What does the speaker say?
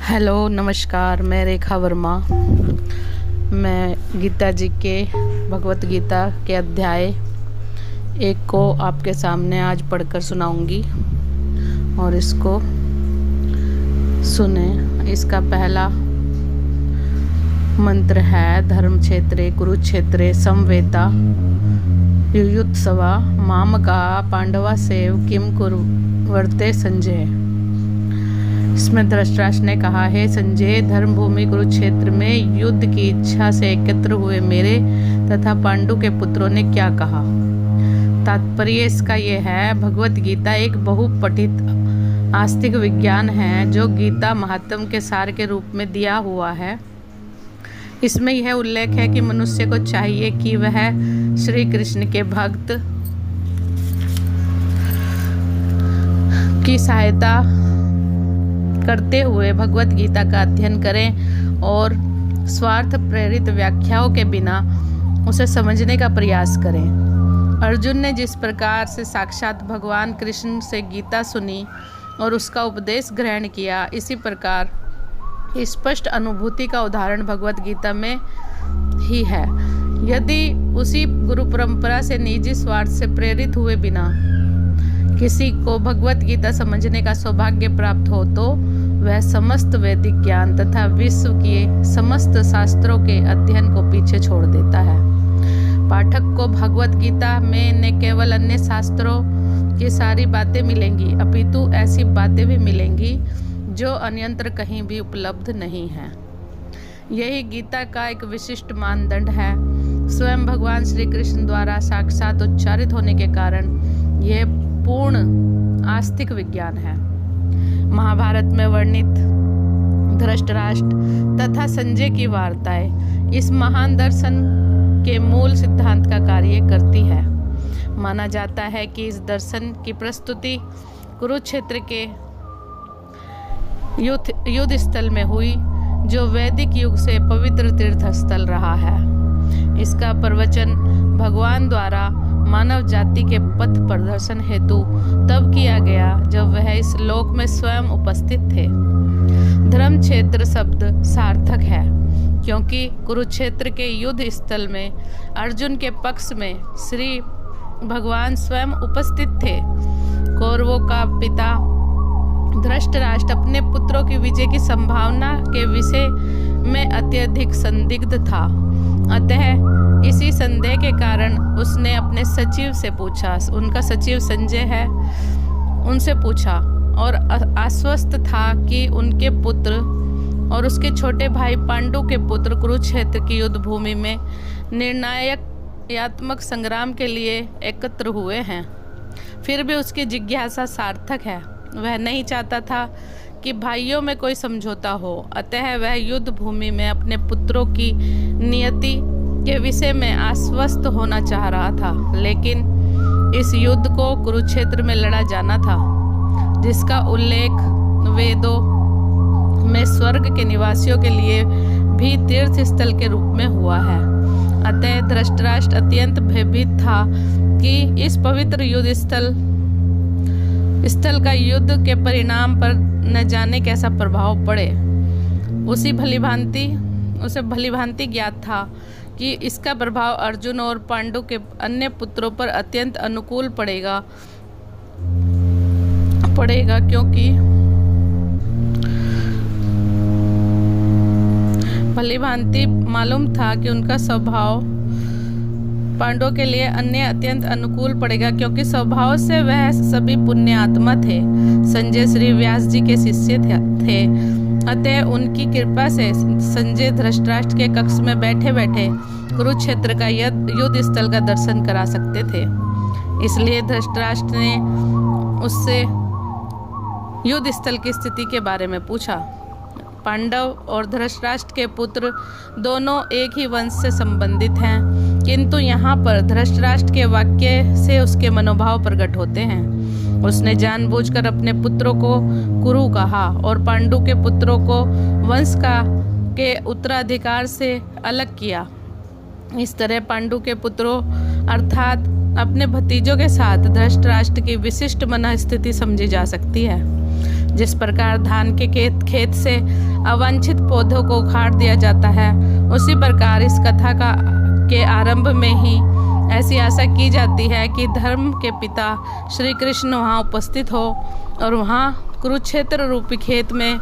Hello नमस्कार, मैं रेखा वर्मा। मैं गीता जी के भगवत गीता के अध्याय 1 को आपके सामने आज पढ़कर सुनाऊंगी और इसको सुने। इसका पहला मंत्र है धर्म क्षेत्रे कुरुक्षेत्रे समवेता युयुत्सवा मामका पांडवा सेव किम कुरुवर्ते संजय। इसमें धृतराष्ट्र ने कहा, है संजय, धर्मभूमि कुरुक्षेत्र में युद्ध की इच्छा से एकत्र हुए मेरे तथा पांडु के पुत्रों ने क्या कहा। तात्पर्य इसका यह है, भगवत गीता एक बहुपठित आस्तिक विज्ञान है जो गीता महात्म के सार के रूप में दिया हुआ है। इसमें यह उल्लेख है कि मनुष्य को चाहिए कि वह श्री कृष्ण के भक्त की सहायता करते हुए भगवत गीता का अध्ययन करें और स्वार्थ प्रेरित व्याख्याओं के बिना उसे समझने का प्रयास करें। अर्जुन ने जिस प्रकार से साक्षात भगवान कृष्ण से गीता सुनी और उसका उपदेश ग्रहण किया, इसी प्रकार स्पष्ट अनुभूति का उदाहरण भगवत गीता में ही है। यदि उसी गुरु परंपरा से निजी स्वार्थ से प्रेरित हुए बिना किसी को भगवत गीता समझने का सौभाग्य प्राप्त हो तो वह समस्त वैदिक ज्ञान तथा विश्व के समस्त शास्त्रों के अध्ययन को पीछे छोड़ देता है। पाठक को भगवत गीता में न केवल अन्य शास्त्रों की सारी बातें मिलेंगी, अपितु ऐसी बातें भी मिलेंगी जो अन्यत्र कहीं भी उपलब्ध नहीं हैं। यही गीता का एक विशिष्ट मानदंड है। स्वयं भगवान श्री कृष्ण द्वारा साक्षात उच्चारित होने के कारण यह पूर्ण आस्तिक विज्ञान है। महाभारत में वर्णित धृतराष्ट्र तथा संजय की वार्ताएं इस महान दर्शन के मूल सिद्धांत का कार्य करती है। माना जाता है कि इस दर्शन की प्रस्तुति कुरुक्षेत्र के युद्ध स्थल में हुई, जो वैदिक युग से पवित्र तीर्थ स्थल रहा है। इसका प्रवचन भगवान द्वारा मानव जाति के पथ प्रदर्शन हेतु तब किया गया जब वह इस लोक में स्वयं उपस्थित थे। धर्म क्षेत्र शब्द सार्थक है क्योंकि कुरुक्षेत्र के युद्ध स्थल में अर्जुन के पक्ष में श्री भगवान स्वयं उपस्थित थे। कौरवों का पिता धृतराष्ट्र अपने पुत्रों की विजय की संभावना के विषय में अत्यधिक संदिग्ध था। अतः इसी संदेह के कारण उसने अपने सचिव से पूछा, उनका सचिव संजय है, उनसे पूछा और आश्वस्त था कि उनके पुत्र और उसके छोटे भाई पांडु के पुत्र कुरुक्षेत्र की युद्ध भूमि में निर्णायकात्मक संग्राम के लिए एकत्र हुए हैं। फिर भी उसकी जिज्ञासा सार्थक है। वह नहीं चाहता था कि भाइयों में कोई समझौता हो, अतः वह युद्ध भूमि में अपने पुत्रों की नियति के विषय में आश्वस्त होना चाह रहा था। लेकिन इस युद्ध को कुरुक्षेत्र में लड़ा जाना था, जिसका उल्लेख वेदों में स्वर्ग के निवासियों के लिए भी तीर्थ स्थल के रूप में हुआ है। अतः धृतराष्ट्र अत्यंत भयभीत था कि इस पवित्र युद्ध स्थल का युद्ध के परिणाम पर न जाने कैसा प्रभाव पड़े। उसे भलीभांति ज्ञात था कि इसका प्रभाव अर्जुन और पांडु के अन्य पुत्रों पर अत्यंत अनुकूल पड़ेगा क्योंकि भलीभांति मालूम था कि उनका स्वभाव पांडवों के लिए अन्य अत्यंत अनुकूल पड़ेगा क्योंकि स्वभाव से वह सभी पुण्य आत्मा थे। संजय श्री व्यास जी के शिष्य थे। अतः उनकी कृपा से संजय धृतराष्ट्र के कक्ष में बैठे बैठे कुरुक्षेत्र का युद्ध स्थल का दर्शन करा सकते थे। इसलिए धृतराष्ट्र ने उससे युद्ध स्थल की स्थिति के बारे में पूछा। पांडव और धृतराष्ट्र के पुत्र दोनों एक ही वंश से संबंधित हैं, किंतु यहाँ पर धृतराष्ट्र के वाक्य से उसके मनोभाव प्रकट होते हैं। उसने जानबूझकर अपने पुत्रों को कुरु कहा और पांडु के पुत्रों को वंश के उत्तराधिकार से अलग किया। इस तरह पांडु के पुत्रों अर्थात अपने भतीजों के साथ धृतराष्ट्र की विशिष्ट मनस्थिति समझी जा सकती है। जिस प्रकार धान के खेत से अवांछित पौधों को उखाड़ दिया जाता है, उसी प्रकार इस कथा के आरंभ में ही ऐसी आशा की जाती है कि धर्म के पिता श्री कृष्ण वहाँ उपस्थित हो और वहाँ कुरुक्षेत्र रूपी खेत में